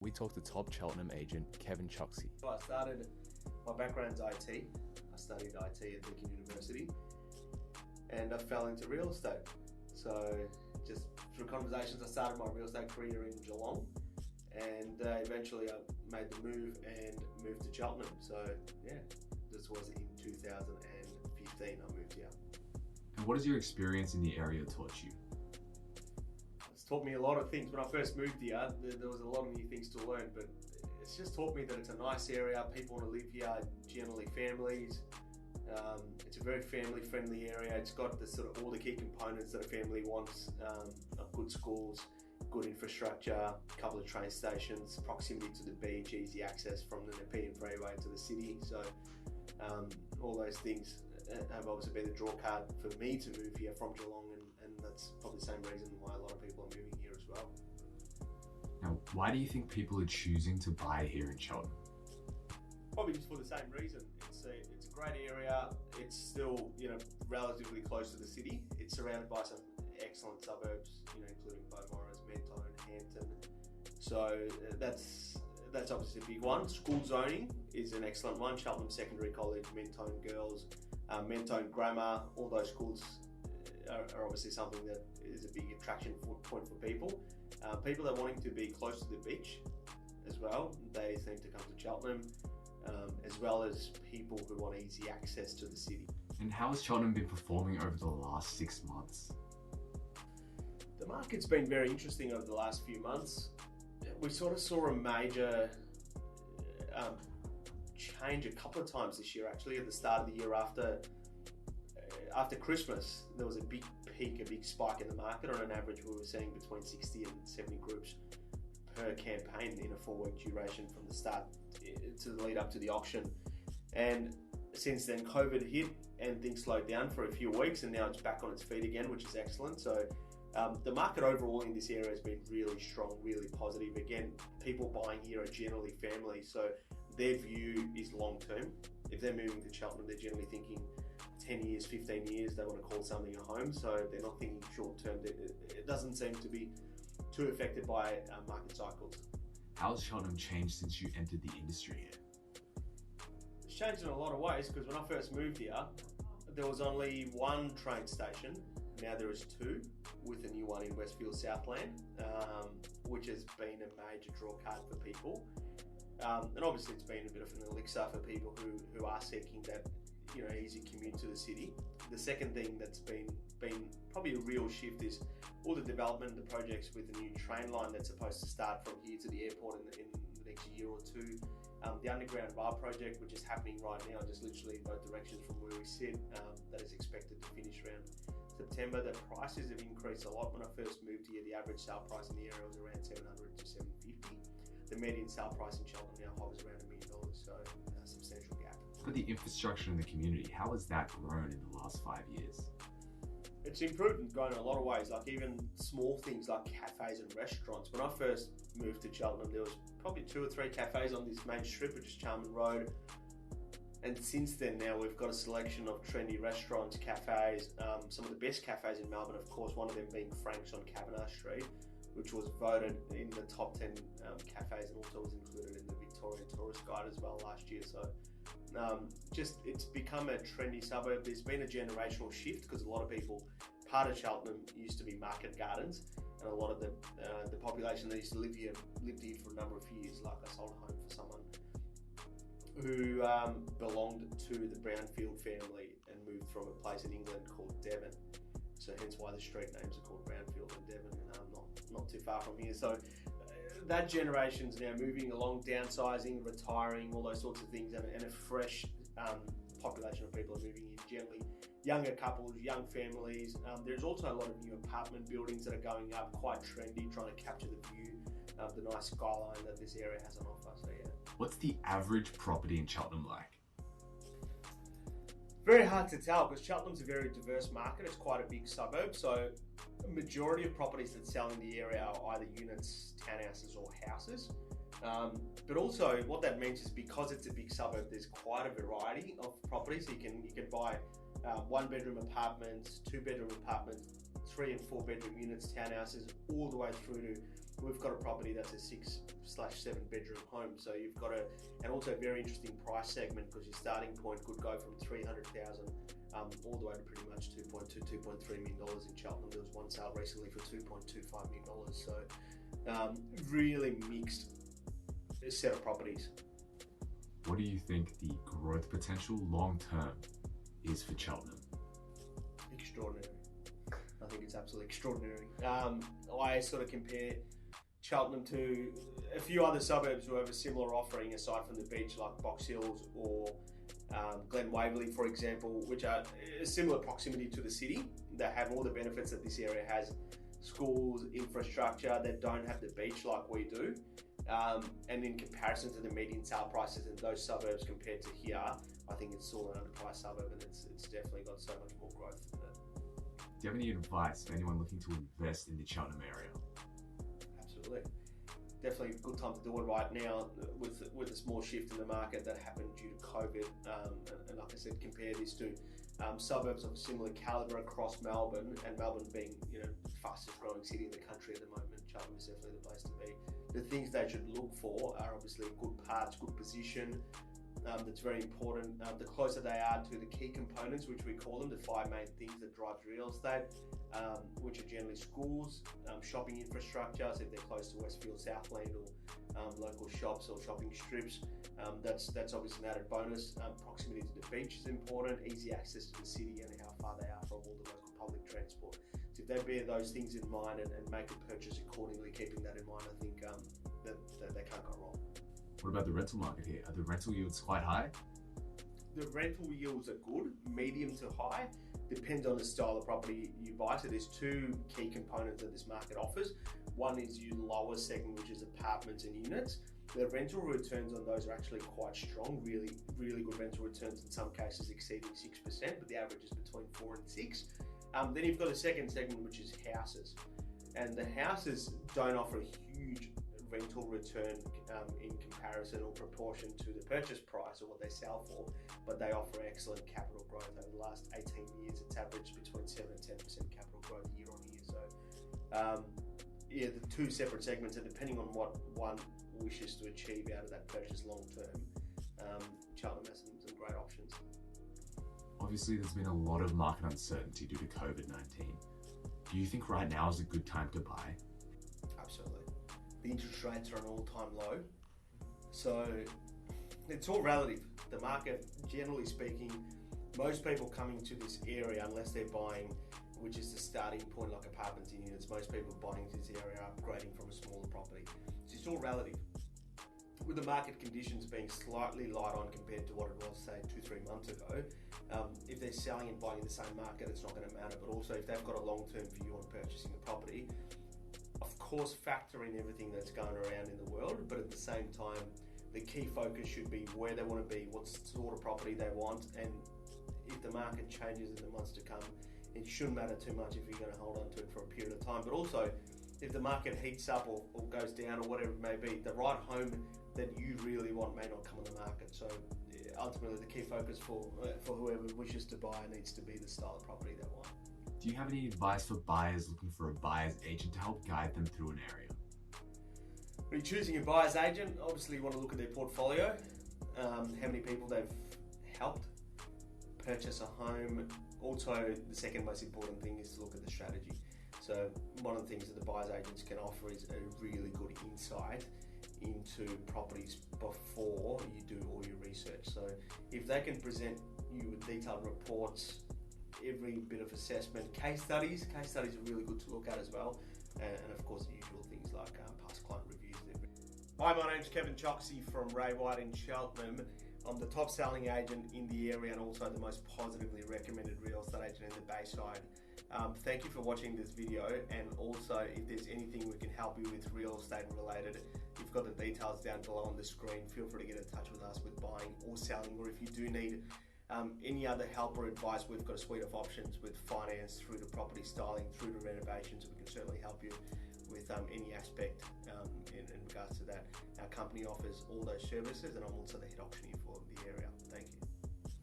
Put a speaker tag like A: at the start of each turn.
A: We talked to top Cheltenham agent Kevin Choksey.
B: My background's IT. I studied IT at Deakin University and I fell into real estate. So just through conversations, I started my real estate career in Geelong and eventually I made the move and moved to Cheltenham. So yeah, this was in 2015 I moved here.
A: And what has your experience in the area taught you?
B: It's taught me a lot of things. When I first moved here, there was a lot of new things to learn, but it's just taught me that it's a nice area. People want to live here, generally families. It's a very family-friendly area. It's got the sort of all the key components that a family wants: good schools, good infrastructure, a couple of train stations, proximity to the beach, easy access from the Nepean Freeway to the city. So all those things have obviously been the draw card for me to move here from Geelong, and that's probably the same reason why a lot of people are moving here as well.
A: Now, why do you think people are choosing to buy here in Cheltenham?
B: Probably just for the same reason. It's a great area. It's still, relatively close to the city. It's surrounded by some excellent suburbs, including Beaumaris, Mentone, Hampton. So that's obviously a big one. School zoning is an excellent one. Cheltenham Secondary College, Mentone Girls, Mentone Grammar, all those schools are obviously something that is a big attraction point for people. People that are wanting to be close to the beach as well, they seem to come to Cheltenham, as well as people who want easy access to the city.
A: And how has Cheltenham been performing over the last 6 months?
B: The market's been very interesting over the last few months. We sort of saw a major change a couple of times this year, actually. At the start of the year after Christmas, there was a big peak, a big spike in the market. On an average, we were seeing between 60 and 70 groups per campaign in a 4-week duration from the start to the lead up to the auction. And since then, COVID hit and things slowed down for a few weeks, and now it's back on its feet again, which is excellent. So the market overall in this area has been really strong, really positive. Again, people buying here are generally families, so their view is long term. If they're moving to Cheltenham, they're generally thinking 10 years, 15 years, they want to call something a home, so they're not thinking short term. It doesn't seem to be too affected by market cycles.
A: How has Cheltenham changed since you entered the industry here?
B: It's changed in a lot of ways, because when I first moved here, there was only one train station. Now there is 2, with a new one in Westfield Southland, which has been a major draw card for people. And obviously it's been a bit of an elixir for people who are seeking that easy commute to the city. The second thing that's been probably a real shift is all the development, the projects with the new train line that's supposed to start from here to the airport in the next year or two. The underground rail project, which is happening right now, just literally in both directions from where we sit, that is expected to finish around September. The prices have increased a lot. When I first moved here, the average sale price in the area was around 700 to 750. The median sale price in Cheltenham now hovers around $1 million, so a substantial gap.
A: For the infrastructure in the community, how has that grown in the last 5 years?
B: It's improved and grown in a lot of ways, like even small things like cafes and restaurants. When I first moved to Cheltenham, there was probably 2 or 3 cafes on this main strip, which is Charman Road. And since then, now we've got a selection of trendy restaurants, cafes, some of the best cafes in Melbourne, of course, one of them being Frank's on Cavenagh Street, which was voted in the top 10 cafes and also was included in the Victorian Tourist Guide as well last year. So it's become a trendy suburb. There's been a generational shift because a lot of people, part of Cheltenham used to be market gardens, and a lot of the population that used to live here lived here for a number of years. Like I sold a home for someone who belonged to the Brownfield family and moved from a place in England called Devon. So hence why the street names are called Brownfield and Devon, and not too far from here. So that generation's now moving along, downsizing, retiring, all those sorts of things, and a fresh population of people are moving in, generally younger couples, young families. There's also a lot of new apartment buildings that are going up, quite trendy, trying to capture the view, the nice skyline that this area has on offer. So yeah.
A: What's the average property in Cheltenham like?
B: Very hard to tell, because Cheltenham's a very diverse market. It's quite a big suburb, so a majority of properties that sell in the area are either units, townhouses or houses. But also what that means is because it's a big suburb, there's quite a variety of properties. So you can buy 1-bedroom apartments, 2-bedroom apartments, 3 and 4 bedroom units, townhouses, all the way through to we've got a property that's a 6/7 bedroom home. So you've got and also a very interesting price segment, because your starting point could go from 300,000 all the way to pretty much 2.3 million dollars in Cheltenham. There was one sale recently for 2.25 million dollars. So really mixed set of properties.
A: What do you think the growth potential long term is for Cheltenham?
B: Extraordinary. I think it's absolutely extraordinary. I sort of compare Cheltenham to a few other suburbs who have a similar offering aside from the beach, like Box Hills or Glen Waverley, for example, which are a similar proximity to the city. They have all the benefits that this area has: schools, infrastructure. That don't have the beach like we do. And in comparison to the median sale prices in those suburbs compared to here, I think it's still an underpriced suburb, and it's definitely got so much more growth in it.
A: Do you have any advice for anyone looking to invest in the Cheltenham area?
B: Absolutely. Definitely a good time to do it right now with a small shift in the market that happened due to COVID. And like I said, compare this to suburbs of similar calibre across Melbourne, and Melbourne being, the fastest growing city in the country at the moment. Cheltenham is definitely the place to be. The things they should look for are obviously good parts, good position. That's very important. The closer they are to the key components, which we call them, the 5 main things that drive real estate, which are generally schools, shopping infrastructure, so if they're close to Westfield, Southland, or local shops or shopping strips, that's obviously an added bonus. Proximity to the beach is important, easy access to the city, and how far they are from all the local public transport. So if they bear those things in mind and make a purchase accordingly, keeping that in mind, I think that they can't go wrong.
A: What about the rental market here? Are the rental yields quite high?
B: The rental yields are good, medium to high. Depends on the style of property you buy. So there's 2 key components that this market offers. One is your lower segment, which is apartments and units. The rental returns on those are actually quite strong, really, really good rental returns, in some cases exceeding 6%, but the average is between 4 and 6. Then you've got a second segment, which is houses. And the houses don't offer a huge rental return in comparison or proportion to the purchase price or what they sell for, but they offer excellent capital growth. Over the last 18 years, it's averaged between 7 and 10% capital growth year on year. So the 2 separate segments, and depending on what one wishes to achieve out of that purchase long term, Cheltenham has some great options.
A: Obviously, there's been a lot of market uncertainty due to COVID-19. Do you think right now is a good time to buy?
B: Absolutely. The interest rates are an all-time low, so it's all relative. The market, generally speaking, most people coming to this area, unless they're buying, which is the starting point, like apartments and units, most people buying to this area are upgrading from a smaller property. So it's all relative. With the market conditions being slightly light on compared to what it was, say, 2-3 months ago, if they're selling and buying in the same market, it's not going to matter. But also, if they've got a long-term view on purchasing the property, of course, factor in everything that's going around in the world, but at the same time, the key focus should be where they want to be, what sort of property they want, and if the market changes in the months to come, it shouldn't matter too much if you're going to hold on to it for a period of time. But also, if the market heats up or goes down or whatever it may be, the right home that you really want may not come on the market. So ultimately, the key focus for whoever wishes to buy needs to be the style of property they want.
A: Do you have any advice for buyers looking for a buyer's agent to help guide them through an area?
B: When you're choosing a buyer's agent, obviously you want to look at their portfolio, how many people they've helped purchase a home. Also, the second most important thing is to look at the strategy. So one of the things that the buyer's agents can offer is a really good insight into properties before you do all your research. So if they can present you with detailed reports, every bit of assessment, case studies are really good to look at as well, and of course the usual things like past client reviews. Hi, my name's Kevin Choxey from Ray White in Cheltenham. I'm the top selling agent in the area and also the most positively recommended real estate agent in the Bayside. Thank you for watching this video, and also if there's anything we can help you with real estate related, you've got the details down below on the screen. Feel free to get in touch with us with buying or selling, or if you do need any other help or advice, we've got a suite of options with finance through to property styling through to renovations. We can certainly help you with any aspect in regards to that. Our company offers all those services, and I'm also the head auctioneer for the area. Thank you.